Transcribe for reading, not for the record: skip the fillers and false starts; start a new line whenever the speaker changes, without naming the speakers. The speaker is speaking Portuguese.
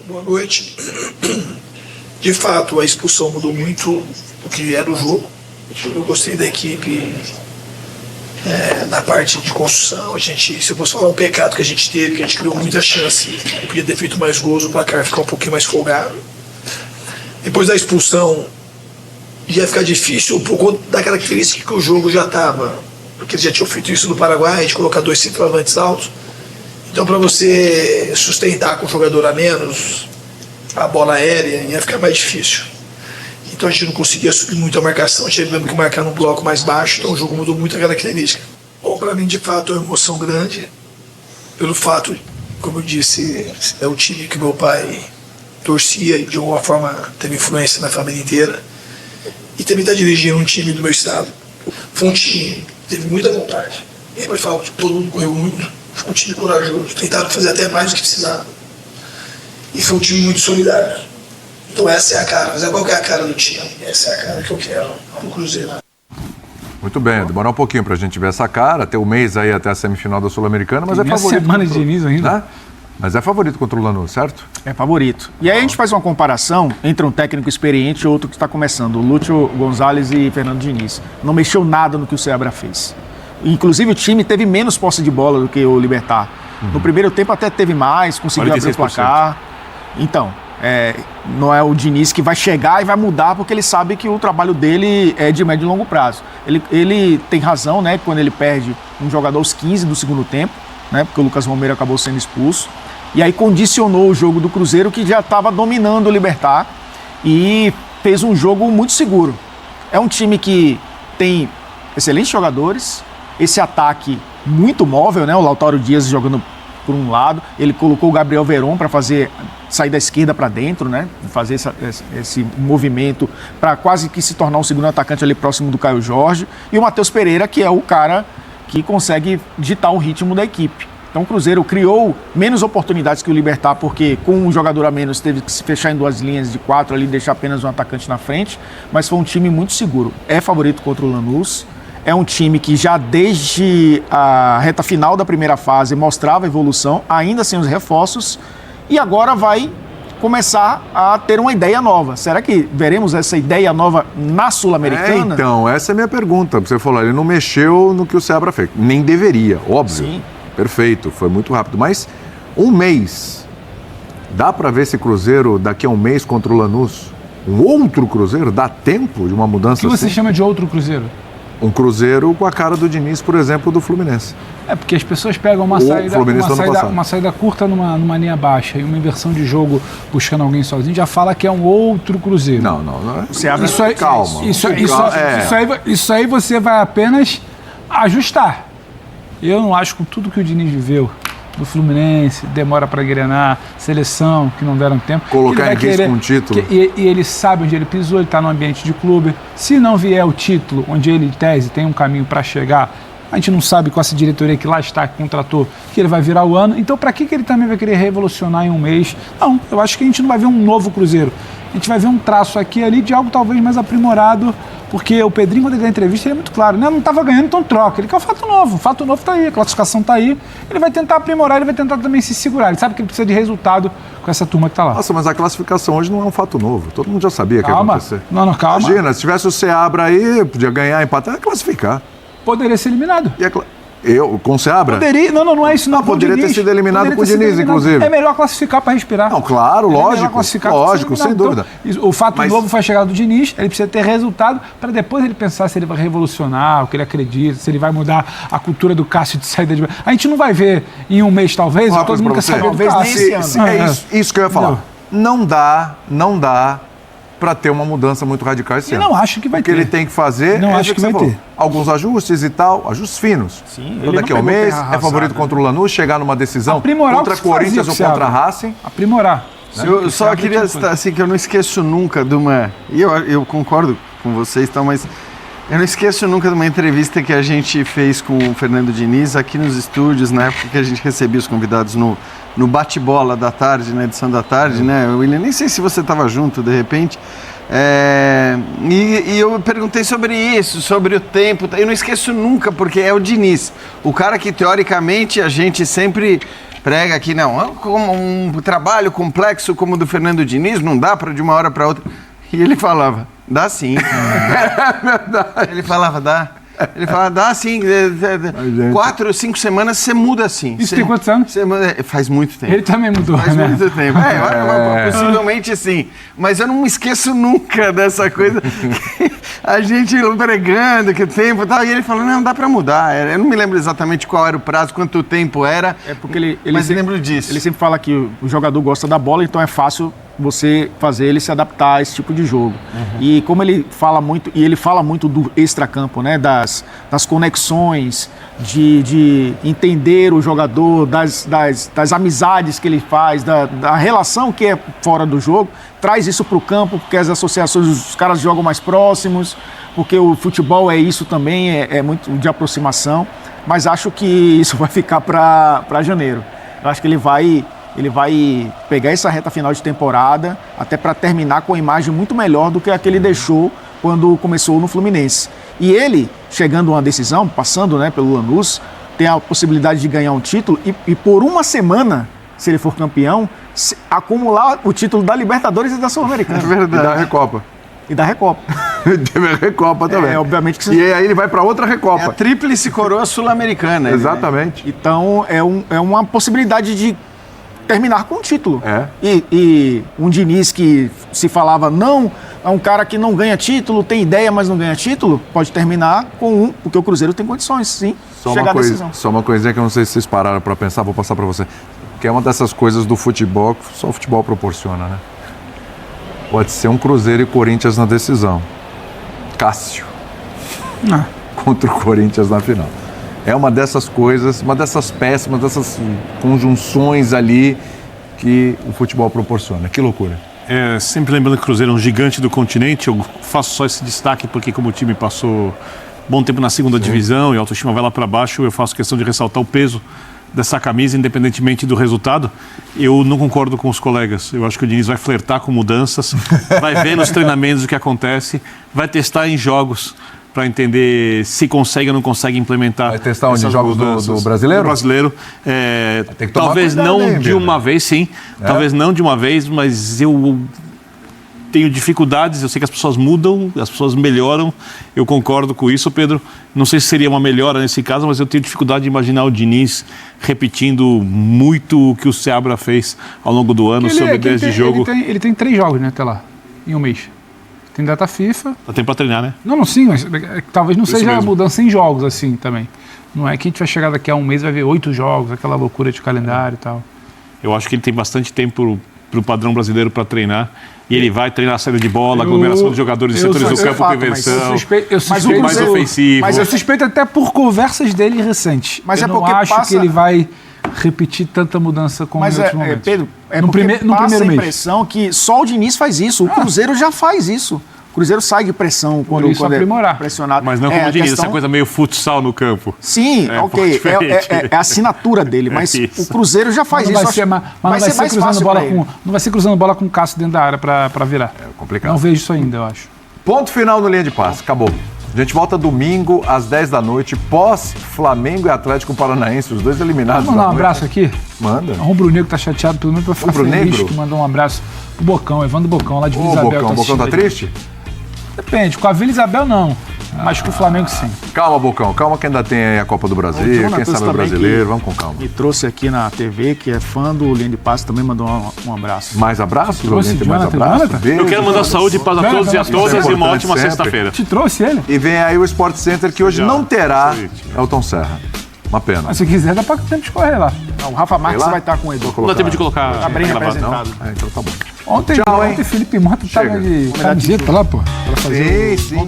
Boa noite. De fato, a expulsão mudou muito o que era o jogo. Eu gostei da equipe na parte de construção. Se eu fosse falar um pecado que a gente teve, que a gente criou muita chance, eu podia ter feito mais gols, o placar ficar um pouquinho mais folgado. Depois da expulsão, ia ficar difícil por conta da característica que o jogo já estava, porque eles já tinham feito isso no Paraguai, de colocar 2 centroavantes altos. Então, para você sustentar com um jogador a menos a bola aérea, ia ficar mais difícil. Então a gente não conseguia subir muito a marcação, a gente teve mesmo que marcar num bloco mais baixo, então o jogo mudou muito a característica. Bom, para mim, de fato, é uma emoção grande, pelo fato, como eu disse, é o time que meu pai torcia e de alguma forma teve influência na família inteira. E também está dirigindo um time do meu estado. Foi um time que teve muita vontade. E aí, falar que todo mundo correu muito, foi um time corajoso, tentaram fazer até mais do que precisava. E foi um time muito solidário. Então essa é a cara, mas qual que é a cara do time? Essa é a cara que eu quero no Cruzeiro.
Muito bem, demorar um pouquinho pra gente ver essa cara, ter um mês aí até a semifinal da Sul-Americana, mas é favorito.
Semana de Diniz ainda.
Né? Mas é favorito contra o Lanús, certo?
É favorito. E aí a gente faz uma comparação entre um técnico experiente e outro que está começando, o Lúcio Gonzalez e Fernando Diniz. Não mexeu nada no que o Seabra fez. Inclusive o time teve menos posse de bola do que o Libertad. No primeiro tempo até teve mais, conseguiu abrir o placar. Então, não é o Diniz que vai chegar e vai mudar, porque ele sabe que o trabalho dele é de médio e longo prazo. Ele tem razão, né, quando ele perde um jogador aos 15 do segundo tempo, né, porque o Lucas Romero acabou sendo expulso, e aí condicionou o jogo do Cruzeiro, que já estava dominando o Libertad, e fez um jogo muito seguro. É um time que tem excelentes jogadores, esse ataque muito móvel, né, o Lautaro Dias jogando por um lado, ele colocou o Gabriel Veron para sair da esquerda para dentro, né? Fazer esse movimento para quase que se tornar um segundo atacante ali próximo do Caio Jorge, e o Matheus Pereira, que é o cara que consegue ditar o ritmo da equipe. Então o Cruzeiro criou menos oportunidades que o Libertad, porque com um jogador a menos teve que se fechar em 2 linhas de 4 ali, deixar apenas um atacante na frente, mas foi um time muito seguro. É favorito contra o Lanús. É um time que já desde a reta final da primeira fase mostrava evolução, ainda sem os reforços, e agora vai começar a ter uma ideia nova. Será que veremos essa ideia nova na Sul-Americana?
Então, essa é a minha pergunta. Você falou, ele não mexeu no que o Seabra fez. Nem deveria, óbvio.
Sim.
Perfeito, foi muito rápido. Mas um mês, dá para ver esse Cruzeiro daqui a um mês contra o Lanús? Um outro Cruzeiro? Dá tempo de uma mudança assim?
O que você chama de outro Cruzeiro?
Um Cruzeiro com a cara do Diniz, por exemplo, do Fluminense.
É porque as pessoas pegam uma saída curta numa linha baixa e uma inversão de jogo buscando alguém sozinho, já fala que é um outro Cruzeiro.
Não.
Isso aí, calma. Isso aí você vai apenas ajustar. Eu não acho, com tudo que o Diniz viveu do Fluminense, demora para engrenar, seleção, que não deram tempo.
Colocar em risco um título.
E ele sabe onde ele pisou, ele está no ambiente de clube. Se não vier o título, onde ele, em tese, tem um caminho para chegar, a gente não sabe com essa diretoria que lá está, que contratou, que ele vai virar o ano. Então, para que ele também vai querer revolucionar em um mês? Não, eu acho que a gente não vai ver um novo Cruzeiro. A gente vai ver um traço aqui e ali de algo talvez mais aprimorado, porque o Pedrinho, quando ele dá entrevista, ele é muito claro, né? Não estava ganhando, então troca. Ele quer o fato novo está aí, a classificação está aí. Ele vai tentar aprimorar, ele vai tentar também se segurar. Ele sabe que ele precisa de resultado com essa turma que está lá.
Nossa, mas a classificação hoje não é um fato novo. Todo mundo já sabia que ia acontecer.
Não, calma.
Imagina, se tivesse o Seabra aí, podia ganhar, empatar, ia classificar.
Poderia ser eliminado.
Com o Seabra?
Poderia, não é isso não.
Poderia ter sido eliminado com o Diniz, inclusive.
É melhor classificar para respirar.
Não, claro, lógico, sem dúvida.
Então, o fato novo foi a chegada do Diniz, ele precisa ter resultado para depois ele pensar se ele vai revolucionar, o que ele acredita, se ele vai mudar a cultura do Cássio de saída de... A gente não vai ver em um mês, talvez, todo mundo quer saber.
Talvez nem esse ano.
É isso que eu ia falar. Não dá para ter uma mudança muito radical esse ano.
Eu não acho que vai ter.
O que ele tem que fazer
acho que vai ter.
Alguns ajustes e tal, ajustes finos.
Sim,
então daqui a um mês, é favorito contra o Lanús, chegar numa decisão contra Corinthians ou contra Racing.
Aprimorar.
Eu só queria citar assim, que eu não esqueço nunca de uma... E eu concordo com vocês, mas eu não esqueço nunca de uma entrevista que a gente fez com o Fernando Diniz aqui nos estúdios, na época que a gente recebia os convidados no bate-bola da tarde, na edição da tarde, né? William, nem sei se você estava junto, de repente. E eu perguntei sobre isso, sobre o tempo. Eu não esqueço nunca, porque é o Diniz. O cara que, teoricamente, a gente sempre
prega aqui, não, como um trabalho complexo como o do Fernando Diniz, não dá para de uma hora para outra. E ele falava, dá sim. É verdade. Ele falava, dá. Ele falava, dá sim. 4 ou 5 semanas você muda assim.
Isso tem quantos anos?
Faz muito tempo.
Ele também mudou,
Faz
né?
muito tempo. Possivelmente sim. Mas eu não me esqueço nunca dessa coisa. A gente pregando que o tempo e tal. E ele falou, não dá pra mudar. Eu não me lembro exatamente qual era o prazo, quanto tempo era.
É porque ele
mas
sempre,
lembro disso.
Ele sempre fala que o jogador gosta da bola, então é fácil você fazer ele se adaptar a esse tipo de jogo. E como ele fala muito, e ele fala muito do extracampo, né? Das conexões, de entender o jogador, das amizades que ele faz, da relação que é fora do jogo, traz isso para o campo, porque as associações, os caras jogam mais próximos, porque o futebol é isso também, é muito de aproximação, mas acho que isso vai ficar para janeiro. Eu acho que ele vai pegar essa reta final de temporada até para terminar com uma imagem muito melhor do que a que ele deixou quando começou no Fluminense. E ele, chegando a uma decisão, passando, né, pelo Lanús, tem a possibilidade de ganhar um título e por uma semana, se ele for campeão, acumular o título da Libertadores e da Sul-Americana.
É verdade. E da Recopa.
E da Recopa.
Teve a Recopa também.
Obviamente que
E aí ele vai para outra Recopa.
É a tríplice coroa sul-americana.
Exatamente.
Então, é uma possibilidade de terminar com um título.
É.
E um Diniz que se falava, não, é um cara que não ganha título, tem ideia, mas não ganha título, pode terminar com porque o Cruzeiro tem condições, sim, de chegar à decisão.
Só uma coisinha que eu não sei se vocês pararam para pensar, vou passar para você. Que é uma dessas coisas do futebol que só o futebol proporciona, né? Pode ser um Cruzeiro e Corinthians na decisão. Cássio. Contra o Corinthians na final. É uma dessas coisas, uma dessas péssimas, dessas conjunções ali que o futebol proporciona. Que loucura.
Sempre lembrando que o Cruzeiro é um gigante do continente, eu faço só esse destaque porque como o time passou bom tempo na segunda divisão e a autoestima vai lá para baixo, eu faço questão de ressaltar o peso dessa camisa, independentemente do resultado. Eu não concordo com os colegas. Eu acho que o Diniz vai flertar com mudanças, vai ver nos treinamentos o que acontece, vai testar em jogos para entender se consegue ou não consegue implementar.
Vai testar onde? Jogos do brasileiro?
Do brasileiro.
Tem que tomar
talvez
cuidado,
não
hein,
de
Pedro?
uma vez, sim. Talvez não de uma vez, mas eu tenho dificuldades. Eu sei que as pessoas mudam, as pessoas melhoram. Eu concordo com isso, Pedro. Não sei se seria uma melhora nesse caso, mas eu tenho dificuldade de imaginar o Diniz repetindo muito o que o Seabra fez ao longo do ano sobre ideias de jogo.
Ele tem 3 jogos, né, até lá, em um mês. Tem data FIFA.
Dá tempo para treinar, né?
Não, sim, mas talvez não seja
mesmo.
mudança em jogos assim também. Não é que a gente vai chegar daqui a um mês e vai ver 8 jogos, aquela loucura de calendário e tal.
Eu acho que ele tem bastante tempo para o padrão brasileiro para treinar. E ele vai treinar a saída de bola, aglomeração de jogadores em setores do campo, conversão, mais ofensivo.
Mas eu suspeito até por conversas dele recentes.
Mas
eu
é
não
porque
acho
passa-
que ele vai repetir tanta mudança como em outros momentos.
Pedro,
no
porque
primeiro
passa a
mês.
impressão que só o Diniz faz isso. O Cruzeiro já faz isso. O Cruzeiro sai de pressão quando
isso
é
aprimorar.
pressionado.
Mas não como
a
o Diniz,
questão-
essa coisa meio futsal no campo.
Sim,
um pouco
ok.
diferente.
É a assinatura dele, mas
Isso.
o Cruzeiro já faz
Não
isso.
vai ser, mas não vai ser
mais
cruzando
fácil
bola
pra ele.
não vai ser cruzando bola com o Cássio dentro da área para virar.
É complicado.
Não vejo isso ainda, eu acho.
Ponto final no Linha de Passe. Acabou. A gente volta domingo às 10 da noite, pós Flamengo e Atlético Paranaense, os dois eliminados.
Vamos mandar
da
um
noite.
abraço aqui?
Manda.
O Rubro Negro tá chateado, pelo menos pra ficar
Rubro
feliz,
Negro?
que mandou um abraço. O Bocão, Evandro Bocão, lá de Vila
Ô,
Isabel.
Bocão, o Bocão tá
assistindo.
triste?
Depende, com a Vila Isabel não, mas com o Flamengo sim.
Calma, Bocão, calma que ainda tem aí a Copa do Brasil,
O
quem
Jonathan
sabe o
também
brasileiro,
que-
vamos com calma.
Me trouxe aqui na TV, que é fã do Linha de Passe, também mandou um abraço.
Mais abraços,
Trouxe
alguém tem mais
Jonathan,
abraços?
Jonathan?
Beijo.
Eu quero mandar saúde e paz a todos e a
Isso é
todas e uma
importante
ótima
sempre.
sexta-feira.
Te trouxe ele?
E vem aí o Sport Center, que hoje
Já.
não terá
Isso aí.
Elton Serra. Uma pena.
Mas se quiser, dá pra tempo de correr lá.
Não, o Rafa Marques
lá?
vai estar com o Edu.
Não dá tempo de colocar.
Tá bem
gravado, não?
representado.
Então tá bom.
Ontem,
Tchau, hein?
Felipe Mota tava
Chega.
de camiseta lá, pô. Pra fazer
Sim, sim.